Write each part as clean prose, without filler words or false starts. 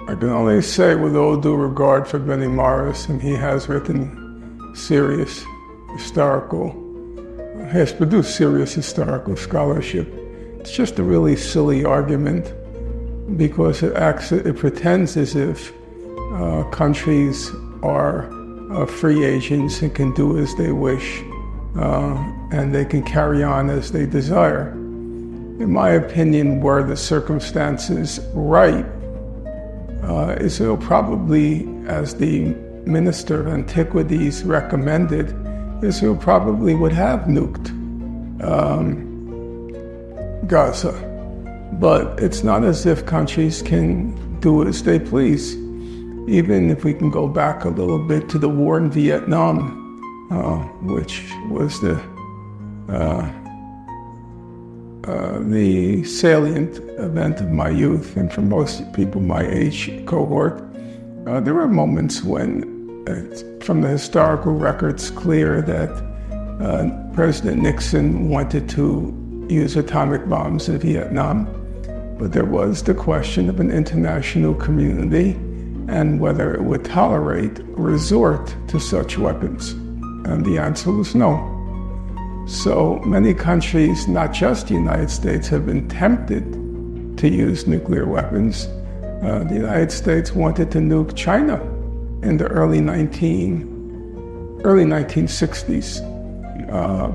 I can only say, with all due regard for Benny Morris, and he has written serious historical, has produced serious historical scholarship. It's just a really silly argument because it pretends as if countries are free agents and can do as they wish, and they can carry on as they desire. In my opinion, were the circumstances right, Israel probably, as the Minister of Antiquities recommended, Israel probably would have nuked Gaza. But it's not as if countries can do as they please. Even if we can go back a little bit to the war in Vietnam, which was the salient event of my youth, and for most people my age cohort, there were moments when, from the historical records, clear that President Nixon wanted to use atomic bombs in Vietnam, but there was the question of an international community and whether it would tolerate resort to such weapons, and the answer was no. So many countries, not just the United States, have been tempted to use nuclear weapons. The United States wanted to nuke China in the early 1960s,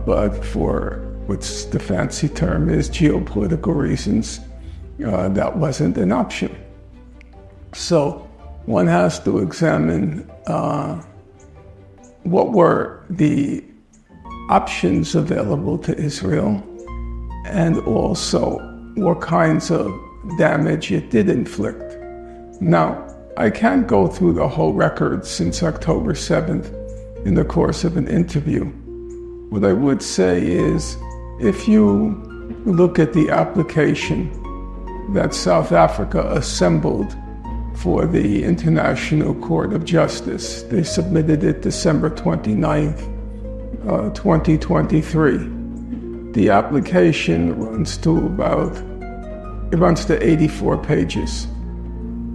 but for what's the fancy term is geopolitical reasons, that wasn't an option. So one has to examine what were the options available to Israel, and also what kinds of damage it did inflict. Now, I can't go through the whole record since October 7th in the course of an interview. What I would say is, if you look at the application that South Africa assembled for the International Court of Justice, they submitted it December 29th, 2023. The application runs to 84 pages.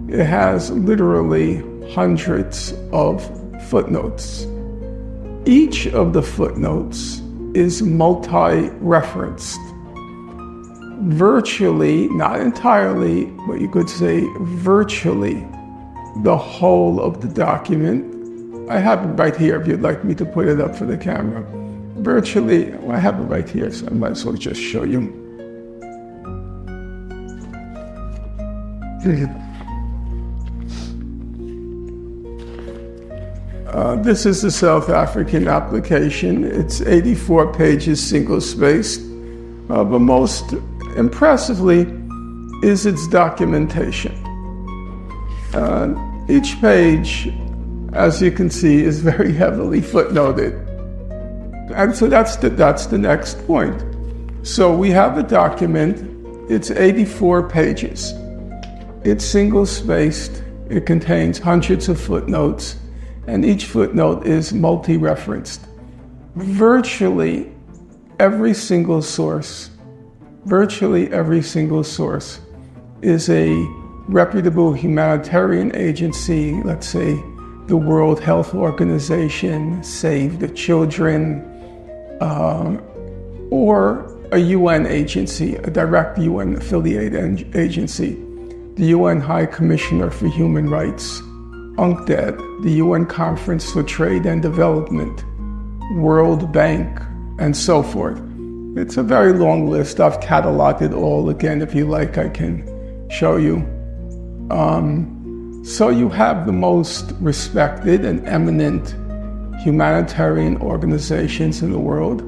It has literally hundreds of footnotes. Each of the footnotes is multi-referenced. Virtually, not entirely, but you could say virtually, the whole of the document. I have it right here if you'd like me to put it up for the camera. Virtually, I have it right here, so I might as well just show you. This is the South African application. It's 84 pages, single-spaced, but most impressively is its documentation. Each page, as you can see, is very heavily footnoted. And so that's the next point. So we have the document, it's 84 pages. It's single-spaced, it contains hundreds of footnotes, and each footnote is multi-referenced. Virtually every single source is a reputable humanitarian agency, let's say the World Health Organization, Save the Children, or a UN agency, a direct UN affiliated agency, the UN High Commissioner for Human Rights, UNCTAD, the UN Conference for Trade and Development, World Bank, and so forth. It's a very long list. I've cataloged it all. Again, if you like, I can show you. So you have the most respected and eminent humanitarian organizations in the world,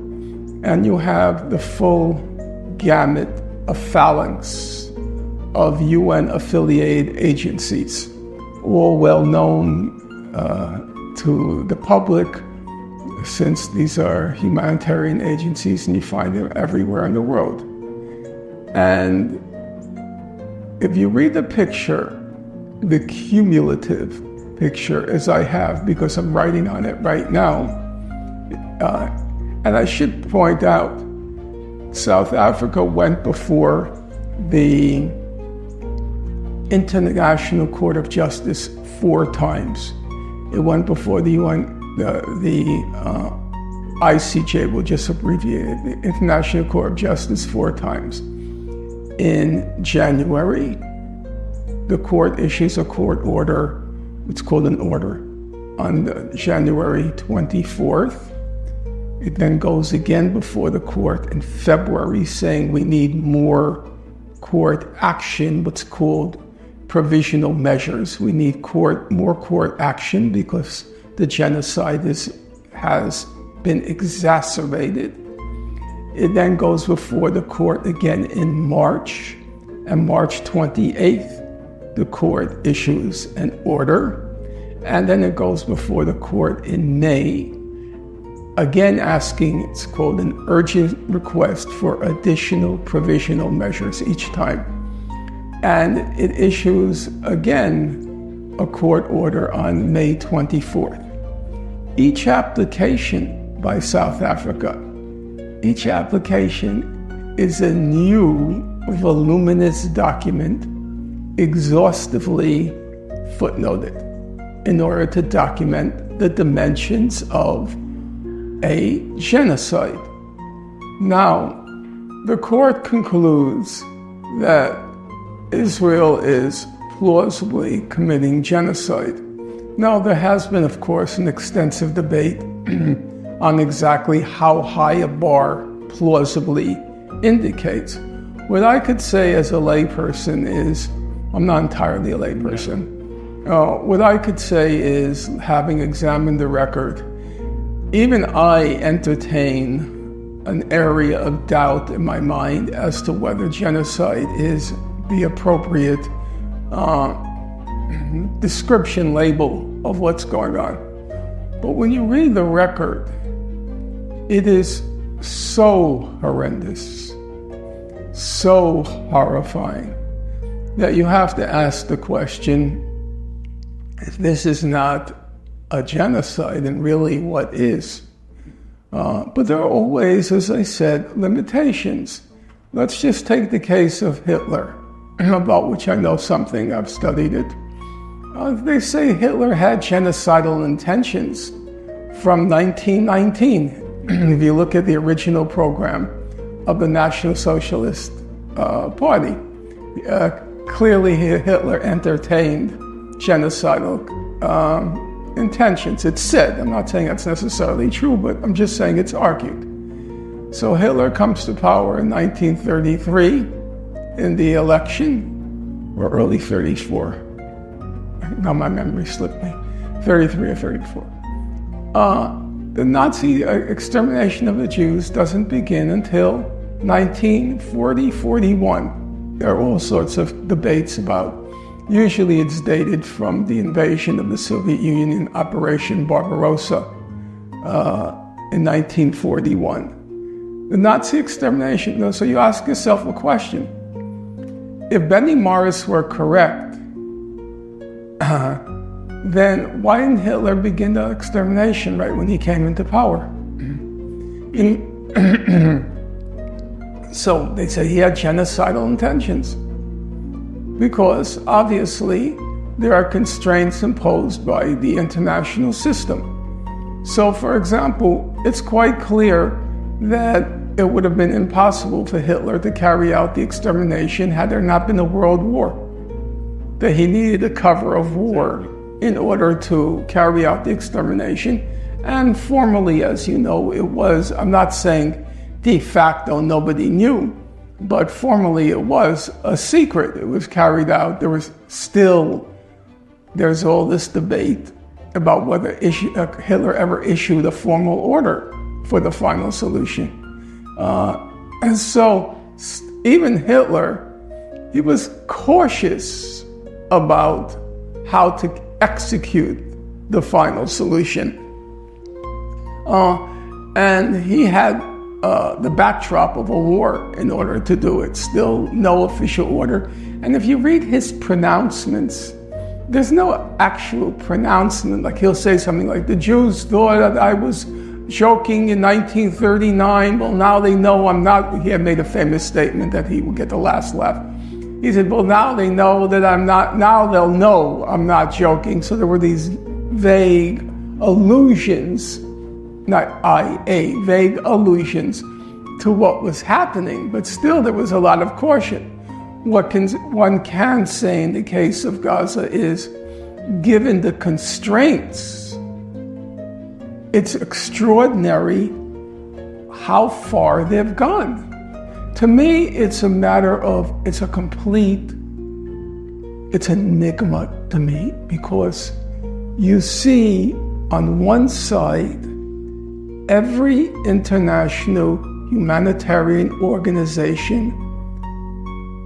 and you have the full gamut, a phalanx of UN-affiliated agencies, all well known to the public, since these are humanitarian agencies and you find them everywhere in the world. And if you read the picture, the cumulative picture, as I have, because I'm writing on it right now, and I should point out, South Africa went before the International Court of Justice 4 times. It went before the UN, the ICJ, we'll just abbreviate it, the International Court of Justice 4 times. In January, the court issues a court order, it's called an order, on January 24th. It then goes again before the court in February saying we need more court action, what's called provisional measures. We need more court action because the genocide has been exacerbated. It then goes before the court again in March, and March 28th, the court issues an order, and then it goes before the court in May, again asking, it's called an urgent request for additional provisional measures each time. And it issues again a court order on May 24th. Each application by South Africa, each application is a new voluminous document exhaustively footnoted in order to document the dimensions of a genocide. Now, the court concludes that Israel is plausibly committing genocide. Now, there has been, of course, an extensive debate on exactly how high a bar plausibly indicates. What I could say as a layperson is, I'm not entirely a layperson. What I could say is, having examined the record, even I entertain an area of doubt in my mind as to whether genocide is the appropriate description label of what's going on. But when you read the record, it is so horrendous, so horrifying, that you have to ask the question, if this is not a genocide, and really what is? But there are always, as I said, limitations. Let's just take the case of Hitler, about which I know something, I've studied it. They say Hitler had genocidal intentions from 1919. If you look at the original program of the National Socialist Party, clearly Hitler entertained genocidal intentions. It's said, I'm not saying that's necessarily true, but I'm just saying it's argued. So Hitler comes to power in 1933 in the election, or early 34. Now my memory slipped me, 33 or 34. The Nazi extermination of the Jews doesn't begin until 1940-41. There are all sorts of debates about. Usually it's dated from the invasion of the Soviet Union, Operation Barbarossa, in 1941. The Nazi extermination, so you ask yourself a question. If Benny Morris were correct, then why didn't Hitler begin the extermination right when he came into power? So they say he had genocidal intentions, because obviously there are constraints imposed by the international system. So for example, it's quite clear that it would have been impossible for Hitler to carry out the extermination had there not been a world war. That he needed a cover of war in order to carry out the extermination. And formally, as you know, it was, I'm not saying de facto nobody knew, but formally it was a secret. It was carried out. There's all this debate about whether Hitler ever issued a formal order for the final solution. And so even Hitler, he was cautious about how to execute the final solution. And he had the backdrop of a war in order to do it. Still no official order. And if you read his pronouncements, there's no actual pronouncement. Like he'll say something like, the Jews thought that I was joking in 1939. Well, now they know I'm not. He had made a famous statement that he would get the last laugh. He said, well, now they know that now they'll know I'm not joking. So there were these vague allusions, vague allusions to what was happening, but still there was a lot of caution. What one can say in the case of Gaza is, given the constraints, it's extraordinary how far they've gone. To me, it's a matter of, it's an enigma to me, because you see on one side, every international humanitarian organization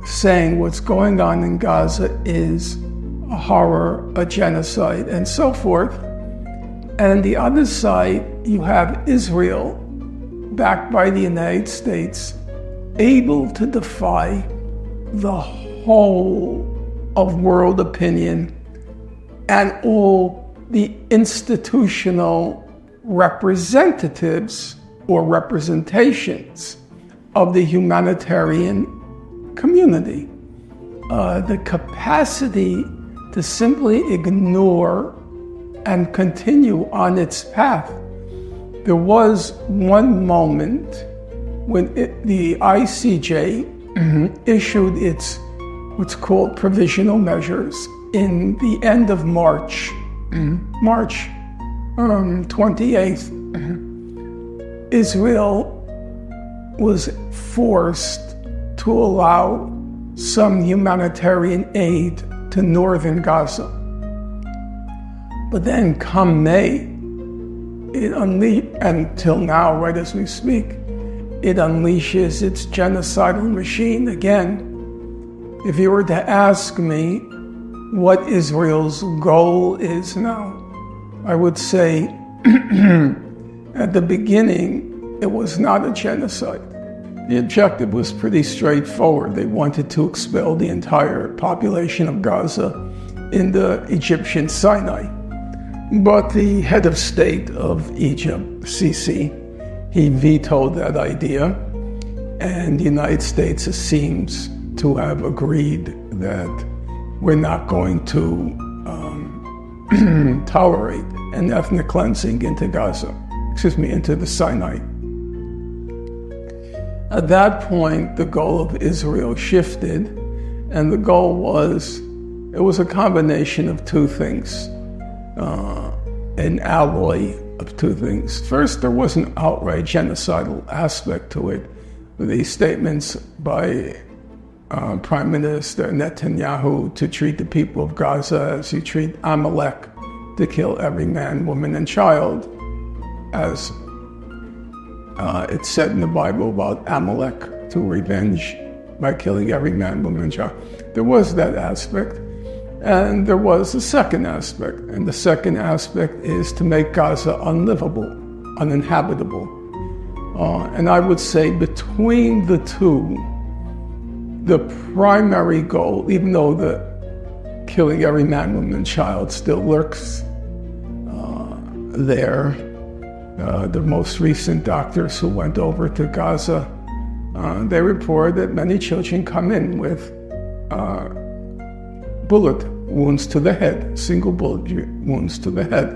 saying what's going on in Gaza is a horror, a genocide, and so forth. And on the other side, you have Israel, backed by the United States, able to defy the whole of world opinion and all the institutional representatives or representations of the humanitarian community. The capacity to simply ignore and continue on its path. There was one moment when the ICJ issued its what's called provisional measures in the end of March 28th. Israel was forced to allow some humanitarian aid to northern Gaza. But then come May, until now, right as we speak, it unleashes its genocidal machine again. If you were to ask me what Israel's goal is now, I would say at the beginning, it was not a genocide. The objective was pretty straightforward. They wanted to expel the entire population of Gaza in the Egyptian Sinai. But the head of state of Egypt, Sisi, he vetoed that idea, and the United States seems to have agreed that we're not going to tolerate an ethnic cleansing into into the Sinai. At that point, the goal of Israel shifted, and the goal was a combination of two things, an alloy of two things. First, there was an outright genocidal aspect to it. The statements by Prime Minister Netanyahu to treat the people of Gaza as you treat Amalek, to kill every man, woman, and child, as it's said in the Bible about Amalek, to revenge by killing every man, woman, and child. There was that aspect, and there was a second aspect, and the second aspect is to make Gaza unlivable, uninhabitable. And I would say between the two, the primary goal, even though the killing every man, woman, and child still lurks there, the most recent doctors who went over to Gaza, they report that many children come in with bullet wounds to the head, single bullet wounds to the head.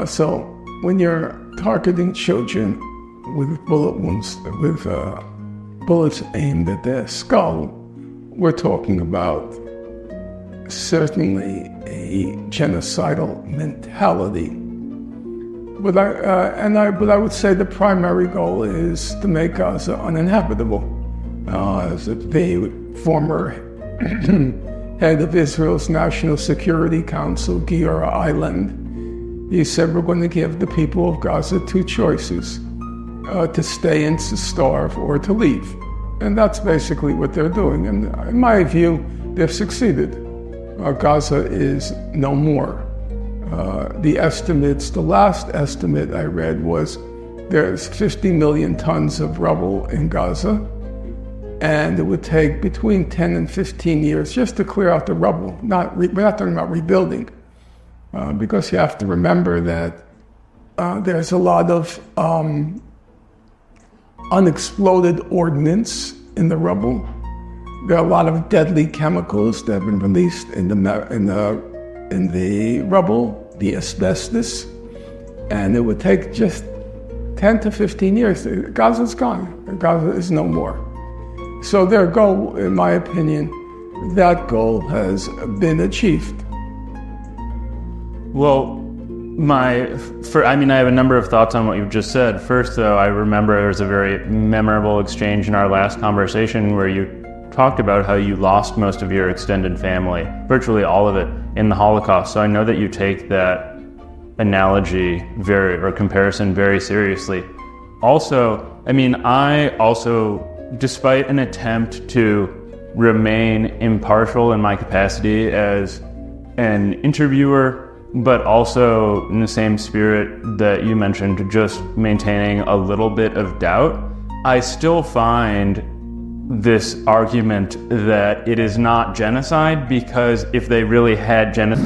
So when you're targeting children with bullet wounds, with bullets aimed at their skull, we're talking about certainly a genocidal mentality. But I would say the primary goal is to make Gaza uninhabitable. As the former head of Israel's National Security Council, Giora Eiland, he said, we're going to give the people of Gaza two choices, to stay and to starve or to leave. And that's basically what they're doing. And in my view, they've succeeded. Gaza is no more. The last estimate I read was there's 50 million tons of rubble in Gaza, and it would take between 10 and 15 years just to clear out the rubble. We're not talking about rebuilding, because you have to remember that there's a lot of unexploded ordnance in the rubble. There are a lot of deadly chemicals that have been released in the rubble, the asbestos, and it would take just 10 to 15 years. Gaza's gone. Gaza is no more. So their goal, in my opinion, that goal has been achieved. Well, I have a number of thoughts on what you've just said. First, though, I remember there was a very memorable exchange in our last conversation where you talked about how you lost most of your extended family, virtually all of it, in the Holocaust. So I know that you take that analogy or comparison very seriously. Also, despite an attempt to remain impartial in my capacity as an interviewer, but also in the same spirit that you mentioned, just maintaining a little bit of doubt, I still find this argument that it is not genocide, because if they really had genocide,